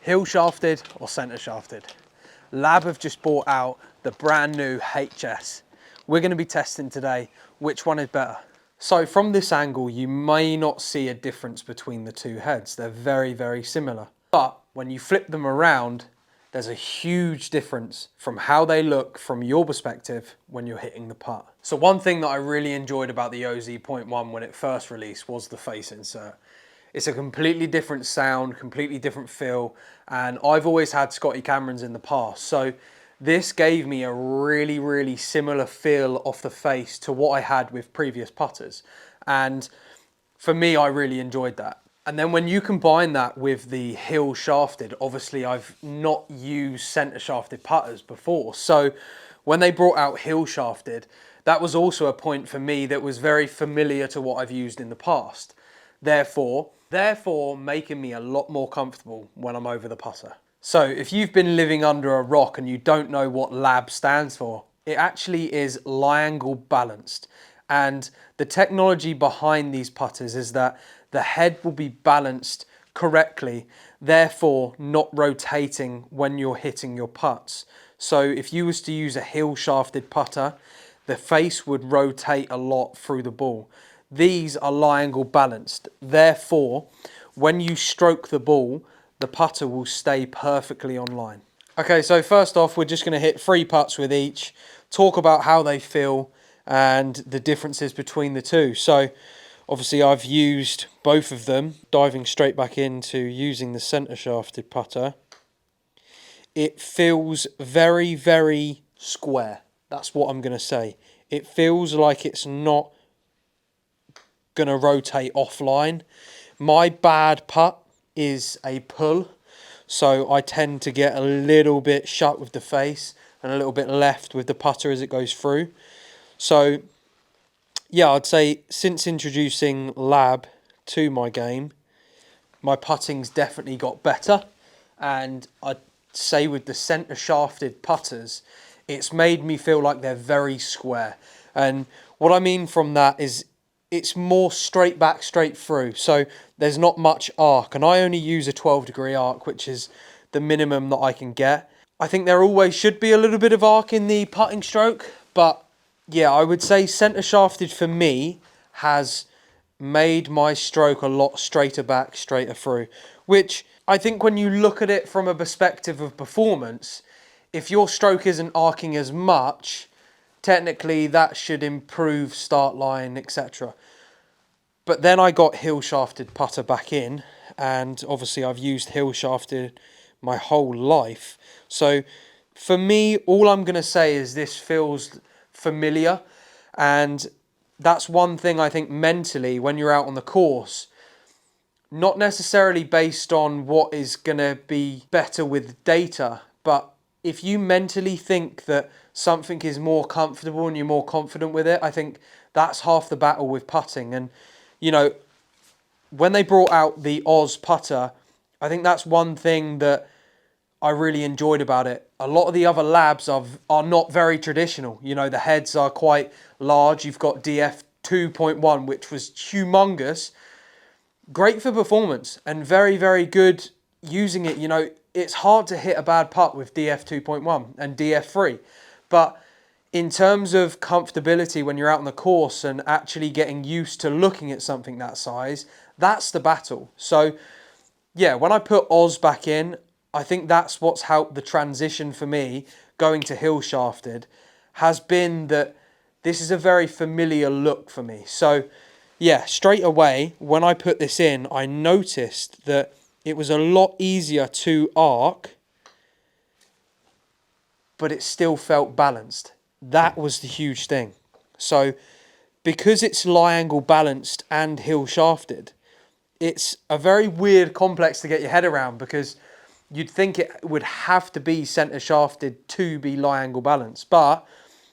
Heel shafted or center shafted? LAB have just brought out the brand new HS. We're going to be testing today which one is better. So from this angle, you may not see a difference between the two heads. They're very, very similar. But when you flip them around, there's a huge difference from how they look from your perspective when you're hitting the putt. So one thing that I really enjoyed about the OZ.1 when it first released was the face insert. It's a completely different sound, completely different feel, and I've always had Scotty Camerons in the past, so this gave me a really, really similar feel off the face to what I had with previous putters, and for me, I really enjoyed that. And then when you combine that with the heel shafted, obviously I've not used center shafted putters before, so when they brought out heel shafted, that was also a point for me that was very familiar to what I've used in the past. Therefore making me a lot more comfortable when I'm over the putter. So if you've been living under a rock and you don't know what LAB stands for, it actually is lie angle balanced. And the technology behind these putters is that the head will be balanced correctly, therefore not rotating when you're hitting your putts. So if you was to use a heel shafted putter, the face would rotate a lot through the ball. These are lie angle balanced. Therefore, when you stroke the ball, the putter will stay perfectly on line. Okay, so first off, we're just going to hit 3 putts with each, talk about how they feel and the differences between the two. So obviously I've used both of them, diving straight back into using the center shafted putter. It feels very, very square. That's what I'm going to say. It feels like it's not going to rotate offline. My bad putt is a pull, so I tend to get a little bit shut with the face and a little bit left with the putter as it goes through. So yeah, I'd say since introducing LAB to my game, my putting's definitely got better, and I'd say with the center shafted putters, it's made me feel like they're very square. And what I mean from that is it's more straight back, straight through. So there's not much arc, and I only use a 12-degree arc, which is the minimum that I can get. I think there always should be a little bit of arc in the putting stroke, but yeah, I would say center shafted for me has made my stroke a lot straighter back, straighter through, which I think when you look at it from a perspective of performance, if your stroke isn't arcing as much, technically that should improve start line, etc. But then I got heel shafted putter back in, and obviously I've used heel shafted my whole life. So for me, all I'm going to say is this feels familiar, and that's one thing I think mentally when you're out on the course, not necessarily based on what is going to be better with data, but if you mentally think that something is more comfortable and you're more confident with it, I think that's half the battle with putting. And, you know, when they brought out the Oz putter, I think that's one thing that I really enjoyed about it. A lot of the other labs are not very traditional. You know, the heads are quite large. You've got DF 2.1, which was humongous. Great for performance and very, very good using it. You know, it's hard to hit a bad putt with DF 2.1 and DF 3. But in terms of comfortability when you're out on the course and actually getting used to looking at something that size, that's the battle. So yeah, when I put Oz back in, I think that's what's helped the transition for me going to heel shafted, has been that this is a very familiar look for me. So yeah, straight away when I put this in, I noticed that it was a lot easier to arc, but it still felt balanced. That was the huge thing. So because it's lie angle balanced and heel shafted, it's a very weird complex to get your head around, because you'd think it would have to be center shafted to be lie angle balanced, but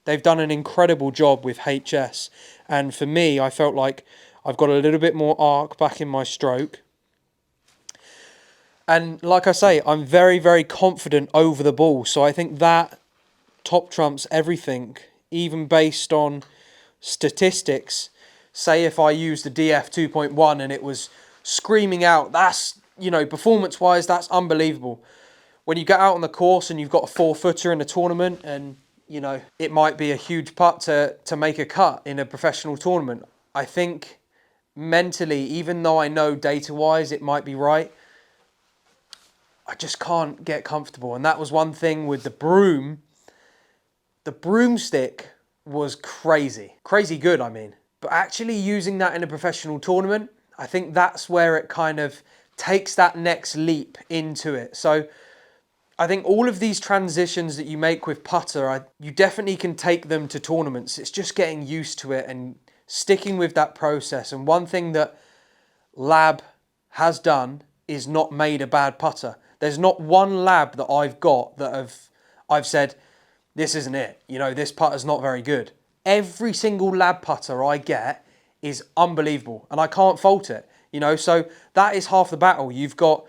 they've done an incredible job with HS. And for me, I felt like I've got a little bit more arc back in my stroke. And like I say, I'm very, very confident over the ball. So I think that top trumps everything, even based on statistics. Say if I used the DF 2.1 and it was screaming out, that's you know, performance-wise, that's unbelievable. When you get out on the course and you've got a 4-footer in a tournament and, you know, it might be a huge putt to make a cut in a professional tournament. I think mentally, even though I know data-wise it might be right, I just can't get comfortable. And that was one thing with the broom. The broomstick was crazy. Crazy good, I mean. But actually using that in a professional tournament, I think that's where it kind of takes that next leap into it. So I think all of these transitions that you make with putter, you definitely can take them to tournaments. It's just getting used to it and sticking with that process. And one thing that LAB has done is not made a bad putter. There's not one LAB that I've got that I've said, this isn't it. You know, this putter's not very good. Every single LAB putter I get is unbelievable and I can't fault it. You know, so that is half the battle. You've got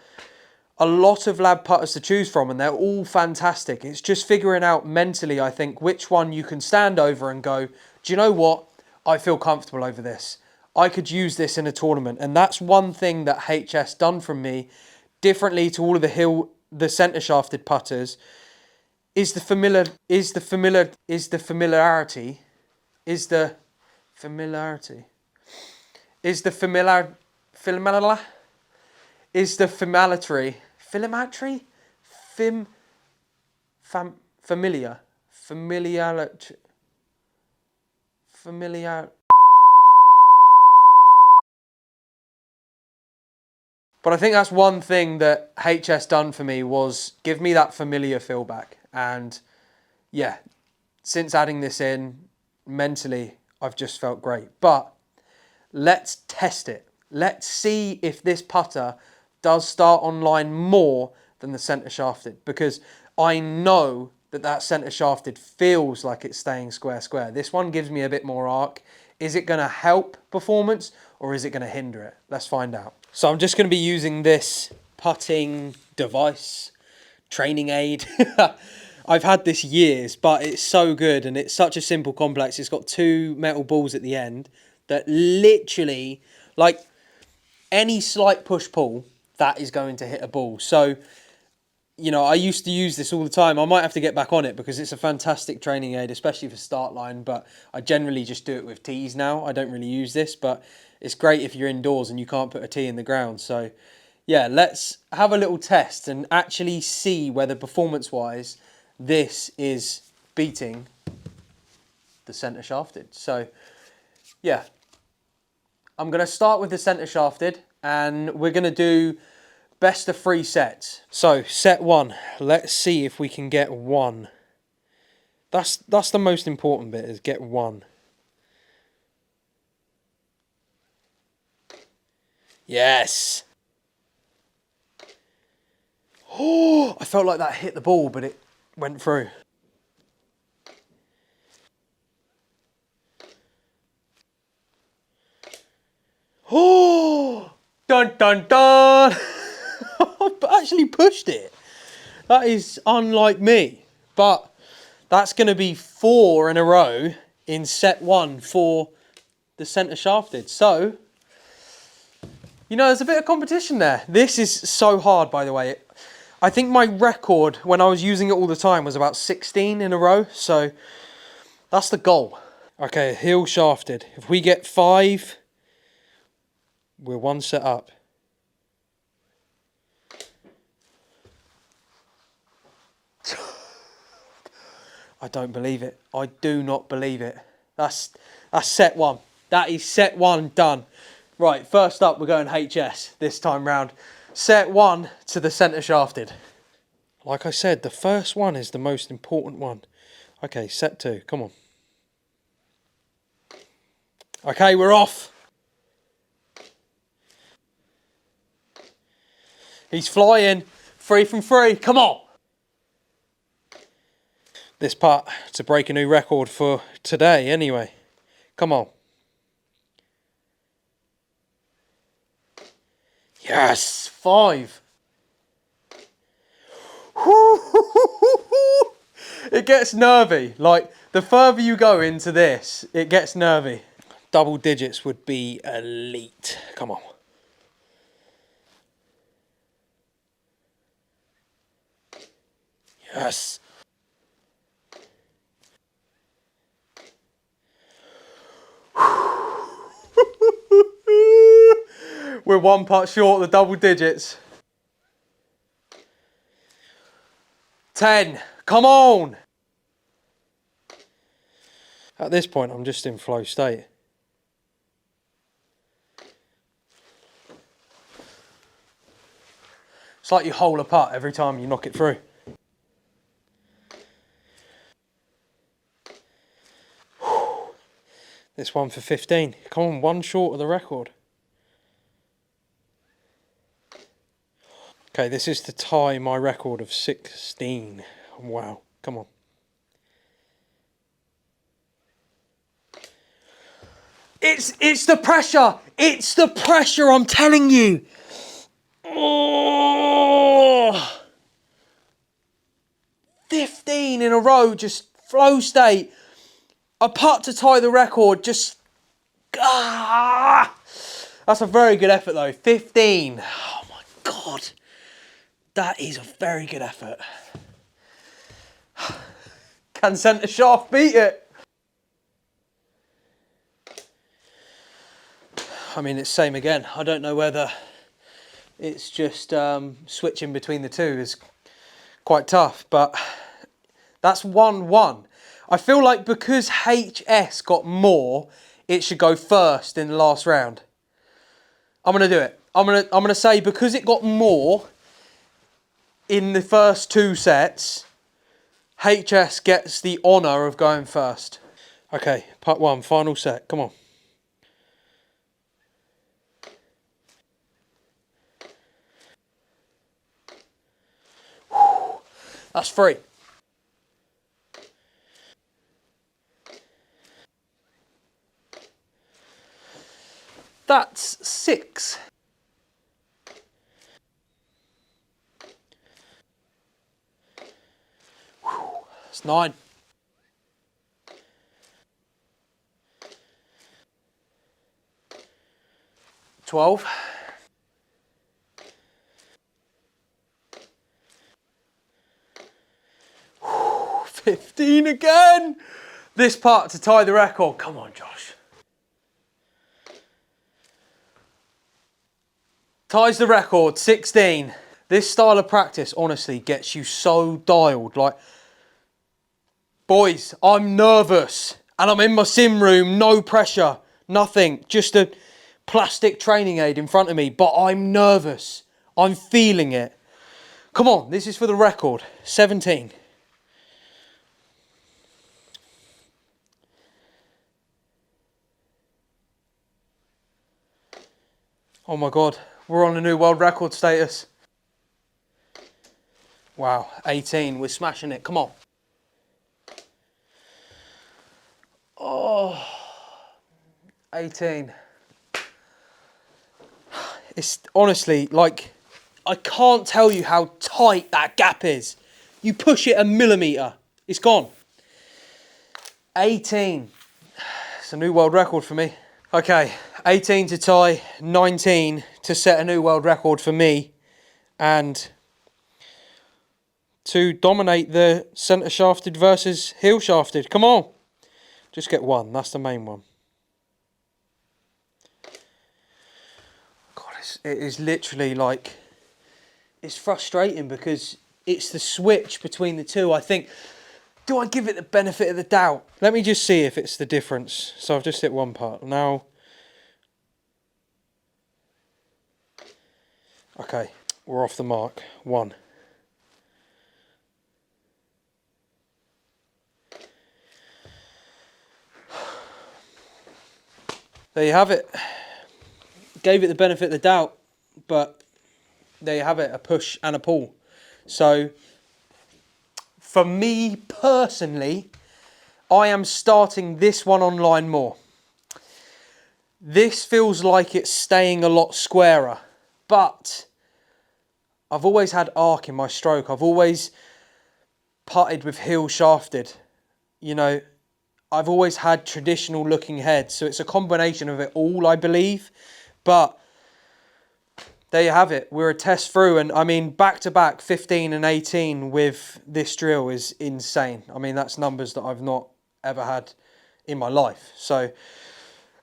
a lot of LAB putters to choose from and they're all fantastic. It's just figuring out mentally, I think, which one you can stand over and go, do you know what? I feel comfortable over this. I could use this in a tournament. And that's one thing that HS done from me, differently to all of the centre shafted putters, is the familiarity, is the familiarity, but I think that's one thing that HS done for me, was give me that familiar feel back. And yeah, since adding this in, mentally, I've just felt great. But let's test it. Let's see if this putter does start on line more than the centre shafted, because I know that centre shafted feels like it's staying square square. This one gives me a bit more arc. Is it going to help performance or is it going to hinder it? Let's find out. So I'm just going to be using this putting device, training aid. I've had this years, but it's so good and it's such a simple complex. It's got 2 metal balls at the end that literally, like any slight push-pull, that is going to hit a ball. So, you know, I used to use this all the time. I might have to get back on it because it's a fantastic training aid, especially for start line, but I generally just do it with tees now. I don't really use this, but it's great if you're indoors and you can't put a tee in the ground. So yeah, let's have a little test and actually see whether performance-wise this is beating the centre shafted. So yeah, I'm going to start with the centre shafted and we're going to do best of 3 sets. So set 1, let's see if we can get 1. That's the most important bit, is get 1. Yes. Oh, I felt like that hit the ball, but it went through. Oh, dun dun dun. I've actually pushed it. That is unlike me. But that's going to be 4 in a row in set 1 for the centre shafted. So, you know, there's a bit of competition there. This is so hard, by the way. I think my record when I was using it all the time was about 16 in a row. So that's the goal. Okay, heel shafted. If we get 5, we're 1 set up. I don't believe it. I do not believe it. That's set 1. That is set 1 done. Right, first up we're going HS this time round. Set 1 to the centre shafted. Like I said, the first one is the most important one. Okay, set 2, come on. Okay, we're off. He's flying. 3 from 3, come on. This putt to break a new record for today anyway. Come on. Yes, 5. It gets nervy. Like, the further you go into this, it gets nervy. Double digits would be elite. Come on. Yes. We're 1 putt short of the double digits. 10. Come on. At this point, I'm just in flow state. It's like you hole a putt every time you knock it through. This one for 15. Come on, 1 short of the record. Okay, this is to tie my record of 16. Wow, come on. It's the pressure. It's the pressure, I'm telling you. Oh, 15 in a row, just flow state. A putt to tie the record, just... That's a very good effort though, 15. Oh my God. That is a very good effort. Can centre shaft beat it? I mean, it's same again. I don't know whether it's just switching between the two is quite tough, but that's 1-1. I feel like because HS got more, it should go first in the last round. I'm gonna do it. I'm gonna say because it got more in the first 2 sets, HS gets the honour of going first. Okay, part 1, final set. Come on. That's 3. That's 6. That's 9. 12. 15 again. This putt to tie the record. Come on, Josh. Ties the record, 16. This style of practice honestly gets you so dialed. Like, boys, I'm nervous and I'm in my sim room, no pressure, nothing, just a plastic training aid in front of me, but I'm nervous. I'm feeling it. Come on, this is for the record, 17. Oh my God, we're on a new world record status. Wow, 18, we're smashing it, come on. Oh, 18. It's honestly, like, I can't tell you how tight that gap is. You push it a millimetre, it's gone. 18. It's a new world record for me. Okay, 18 to tie, 19 to set a new world record for me, and to dominate the centre shafted versus heel shafted. Come on, just get 1. That's the main one. God, it is literally like, it's frustrating because it's the switch between the two. I think, do I give it the benefit of the doubt? Let me just see if it's the difference. So I've just hit 1 part. Now, okay, we're off the mark. 1. There you have it. Gave it the benefit of the doubt, but there you have it, a push and a pull. So, for me personally, I am starting this one on line more. This feels like it's staying a lot squarer, but I've always had arc in my stroke. I've always putted with heel shafted. You know, I've always had traditional looking heads. So it's a combination of it all, I believe. But there you have it. We're a test through, and I mean, back to back 15 and 18 with this drill is insane. I mean, that's numbers that I've not ever had in my life. So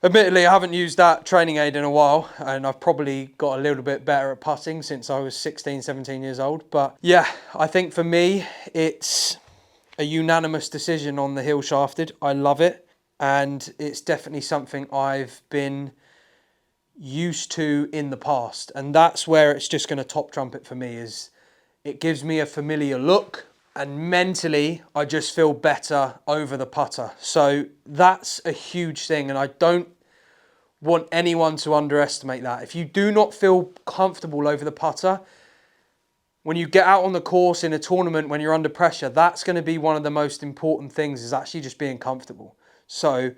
admittedly, I haven't used that training aid in a while, and I've probably got a little bit better at putting since I was 16, 17 years old. But yeah, I think for me, it's a unanimous decision on the heel shafted. I love it, and it's definitely something I've been used to in the past, and that's where it's just going to top trumpet for me. Is it gives me a familiar look, and mentally I just feel better over the putter. So that's a huge thing, and I don't want anyone to underestimate that. If you do not feel comfortable over the putter, when you get out on the course in a tournament, when you're under pressure, that's going to be one of the most important things, is actually just being comfortable. So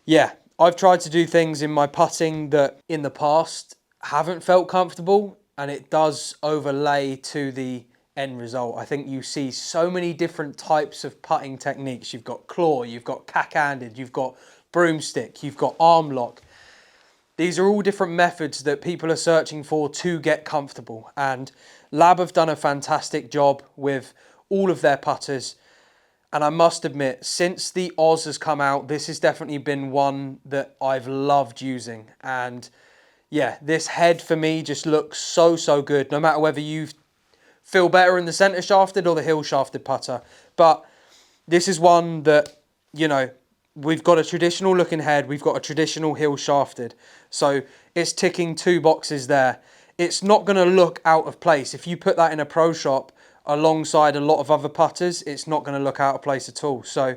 yeah, I've tried to do things in my putting that in the past haven't felt comfortable, and it does overlay to the end result. I think you see so many different types of putting techniques. You've got claw, you've got cack-handed, you've got broomstick, you've got arm lock. These are all different methods that people are searching for to get comfortable, and LAB have done a fantastic job with all of their putters. And I must admit, since the Oz has come out, this has definitely been one that I've loved using. And yeah, this head for me just looks so, so good, no matter whether you feel better in the centre shafted or the heel shafted putter. But this is one that, you know, we've got a traditional looking head, we've got a traditional heel shafted. So it's ticking two boxes there. It's not going to look out of place. If you put that in a pro shop alongside a lot of other putters, it's not going to look out of place at all. So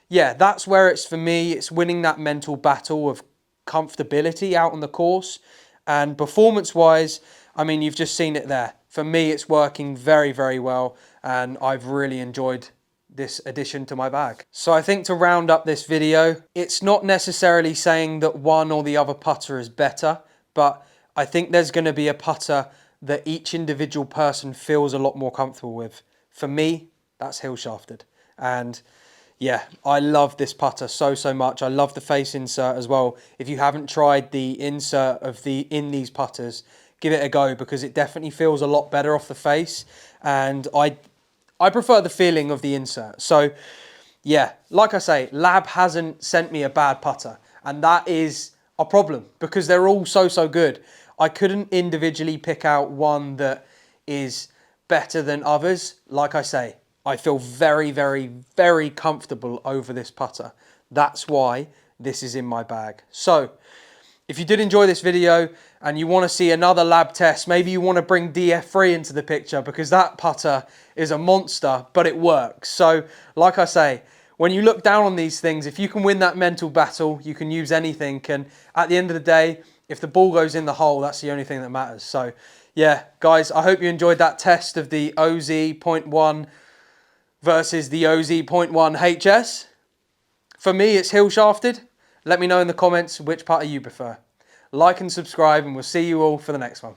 yeah, that's where it's for me. It's winning that mental battle of comfortability out on the course. And performance wise, I mean, you've just seen it there. For me, it's working very, very well, and I've really enjoyed this addition to my bag. So I think to round up this video, it's not necessarily saying that one or the other putter is better, but I think there's going to be a putter that each individual person feels a lot more comfortable with. For me, that's heel shafted. And yeah, I love this putter so, so much. I love the face insert as well. If you haven't tried the insert of in these putters, give it a go, because it definitely feels a lot better off the face. And I prefer the feeling of the insert. So yeah, like I say, LAB hasn't sent me a bad putter, and that is a problem because they're all so, so good. I couldn't individually pick out one that is better than others. Like I say, I feel very, very, very comfortable over this putter. That's why this is in my bag. So if you did enjoy this video and you want to see another LAB test, maybe you want to bring DF3 into the picture, because that putter is a monster, but it works. So like I say, when you look down on these things, if you can win that mental battle, you can use anything. And at the end of the day, if the ball goes in the hole, that's the only thing that matters. So yeah, guys, I hope you enjoyed that test of the OZ.1 versus the OZ.1 HS. For me, it's heel shafted. Let me know in the comments which putter you prefer. Like and subscribe, and we'll see you all for the next one.